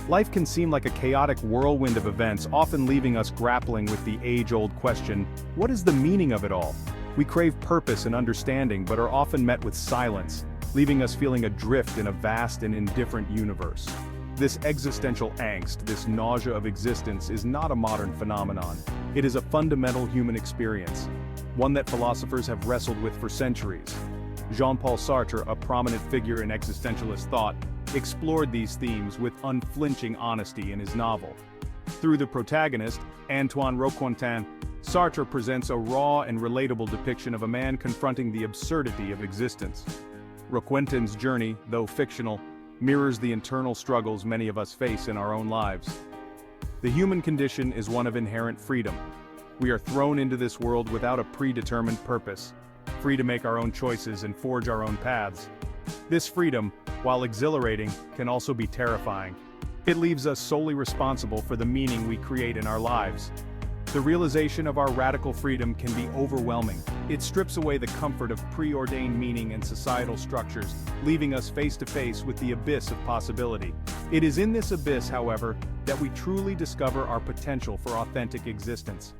Life can seem like a chaotic whirlwind of events, often leaving us grappling with the age-old question, what is the meaning of it all? We crave purpose and understanding but are often met with silence, leaving us feeling adrift in a vast and indifferent universe. This existential angst, this nausea of existence, is not a modern phenomenon. It is a fundamental human experience, one that philosophers have wrestled with for centuries. Jean-Paul Sartre, a prominent figure in existentialist thought, explored these themes with unflinching honesty in his novel. Through the protagonist, Antoine Roquentin, Sartre presents a raw and relatable depiction of a man confronting the absurdity of existence. Roquentin's journey, though fictional, mirrors the internal struggles many of us face in our own lives. The human condition is one of inherent freedom. We are thrown into this world without a predetermined purpose, free to make our own choices and forge our own paths. This freedom, while exhilarating, can also be terrifying. It leaves us solely responsible for the meaning we create in our lives. The realization of our radical freedom can be overwhelming. It strips away the comfort of preordained meaning and societal structures, leaving us face to face with the abyss of possibility. It is in this abyss, however, that we truly discover our potential for authentic existence.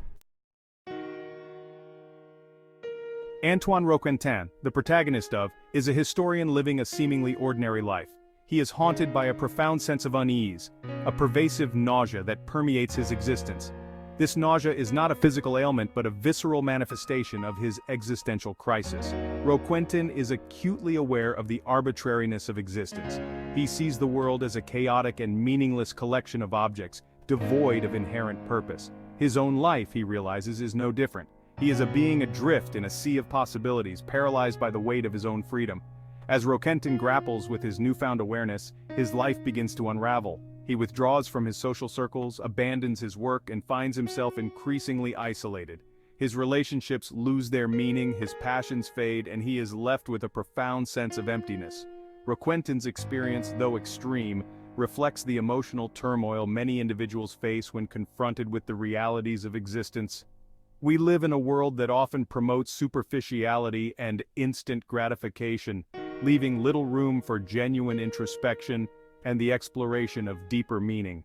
Antoine Roquentin, the protagonist of, is a historian living a seemingly ordinary life. He is haunted by a profound sense of unease, a pervasive nausea that permeates his existence. This nausea is not a physical ailment but a visceral manifestation of his existential crisis. Roquentin is acutely aware of the arbitrariness of existence. He sees the world as a chaotic and meaningless collection of objects, devoid of inherent purpose. His own life, he realizes, is no different. He is a being adrift in a sea of possibilities, paralyzed by the weight of his own freedom. As Roquentin grapples with his newfound awareness, his life begins to unravel. He withdraws from his social circles, abandons his work, and finds himself increasingly isolated. His relationships lose their meaning, his passions fade, and he is left with a profound sense of emptiness. Roquentin's experience, though extreme, reflects the emotional turmoil many individuals face when confronted with the realities of existence. We live in a world that often promotes superficiality and instant gratification, leaving little room for genuine introspection and the exploration of deeper meaning.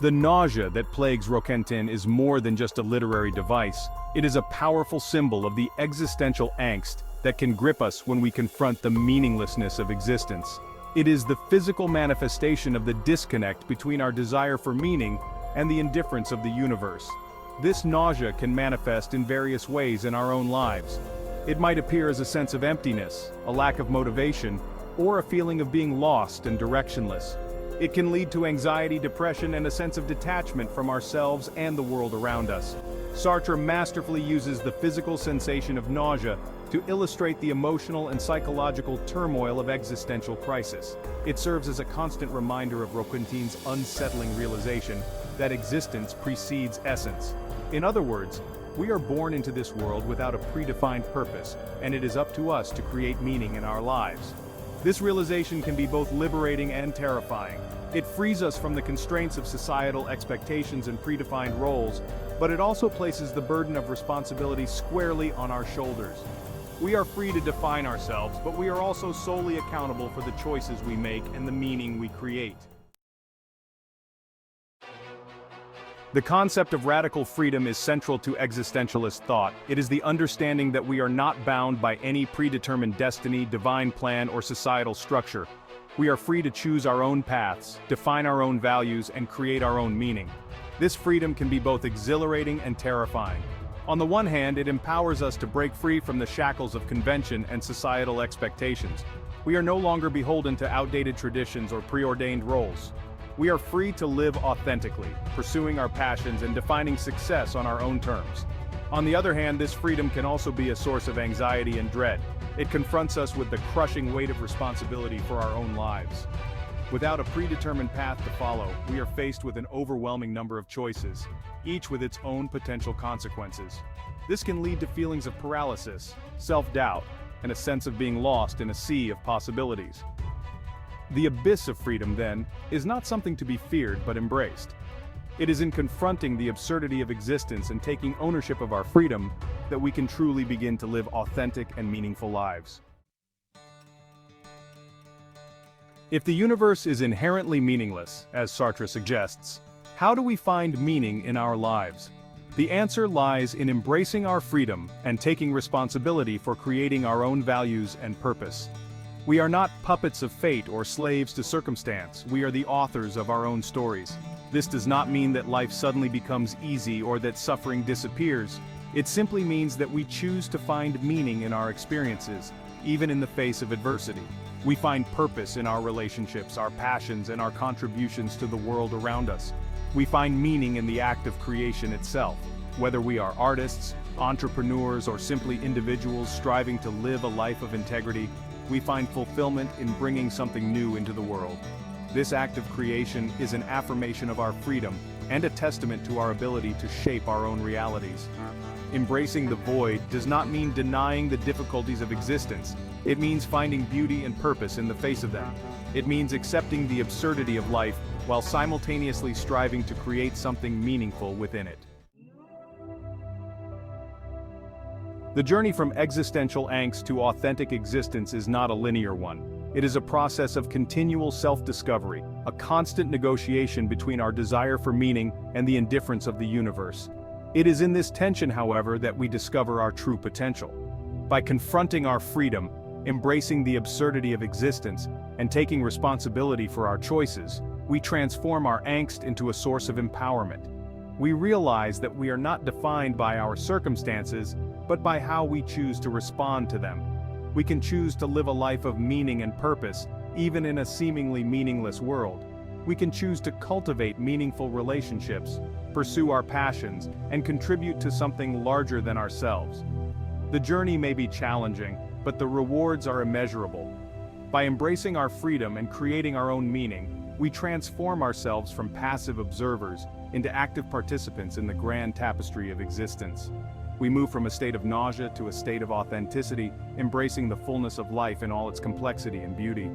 The nausea that plagues Roquentin is more than just a literary device. It is a powerful symbol of the existential angst that can grip us when we confront the meaninglessness of existence. It is the physical manifestation of the disconnect between our desire for meaning and the indifference of the universe. This nausea can manifest in various ways in our own lives. It might appear as a sense of emptiness, a lack of motivation, or a feeling of being lost and directionless. It can lead to anxiety, depression, and a sense of detachment from ourselves and the world around us. Sartre masterfully uses the physical sensation of nausea to illustrate the emotional and psychological turmoil of existential crisis. It serves as a constant reminder of Roquentin's unsettling realization that existence precedes essence. In other words, we are born into this world without a predefined purpose, and it is up to us to create meaning in our lives. This realization can be both liberating and terrifying. It frees us from the constraints of societal expectations and predefined roles, but it also places the burden of responsibility squarely on our shoulders. We are free to define ourselves, but we are also solely accountable for the choices we make and the meaning we create. The concept of radical freedom is central to existentialist thought. It is the understanding that we are not bound by any predetermined destiny, divine plan, or societal structure. We are free to choose our own paths, define our own values, and create our own meaning. This freedom can be both exhilarating and terrifying. On the one hand, it empowers us to break free from the shackles of convention and societal expectations. We are no longer beholden to outdated traditions or preordained roles. We are free to live authentically, pursuing our passions and defining success on our own terms. On the other hand, this freedom can also be a source of anxiety and dread. It confronts us with the crushing weight of responsibility for our own lives. Without a predetermined path to follow, we are faced with an overwhelming number of choices, each with its own potential consequences. This can lead to feelings of paralysis, self-doubt, and a sense of being lost in a sea of possibilities. The abyss of freedom, then, is not something to be feared but embraced. It is in confronting the absurdity of existence and taking ownership of our freedom that we can truly begin to live authentic and meaningful lives. If the universe is inherently meaningless, as Sartre suggests, how do we find meaning in our lives? The answer lies in embracing our freedom and taking responsibility for creating our own values and purpose. We are not puppets of fate or slaves to circumstance, we are the authors of our own stories. This does not mean that life suddenly becomes easy or that suffering disappears. It simply means that we choose to find meaning in our experiences, even in the face of adversity. We find purpose in our relationships, our passions, and our contributions to the world around us. We find meaning in the act of creation itself. Whether we are artists, entrepreneurs, or simply individuals striving to live a life of integrity, we find fulfillment in bringing something new into the world. This act of creation is an affirmation of our freedom and a testament to our ability to shape our own realities. Embracing the void does not mean denying the difficulties of existence. It means finding beauty and purpose in the face of them. It means accepting the absurdity of life while simultaneously striving to create something meaningful within it. The journey from existential angst to authentic existence is not a linear one. It is a process of continual self-discovery, a constant negotiation between our desire for meaning and the indifference of the universe. It is in this tension, however, that we discover our true potential. By confronting our freedom, embracing the absurdity of existence, and taking responsibility for our choices, we transform our angst into a source of empowerment. We realize that we are not defined by our circumstances, but by how we choose to respond to them. We can choose to live a life of meaning and purpose, even in a seemingly meaningless world. We can choose to cultivate meaningful relationships, pursue our passions, and contribute to something larger than ourselves. The journey may be challenging, but the rewards are immeasurable. By embracing our freedom and creating our own meaning, we transform ourselves from passive observers into active participants in the grand tapestry of existence. We move from a state of nausea to a state of authenticity, embracing the fullness of life in all its complexity and beauty.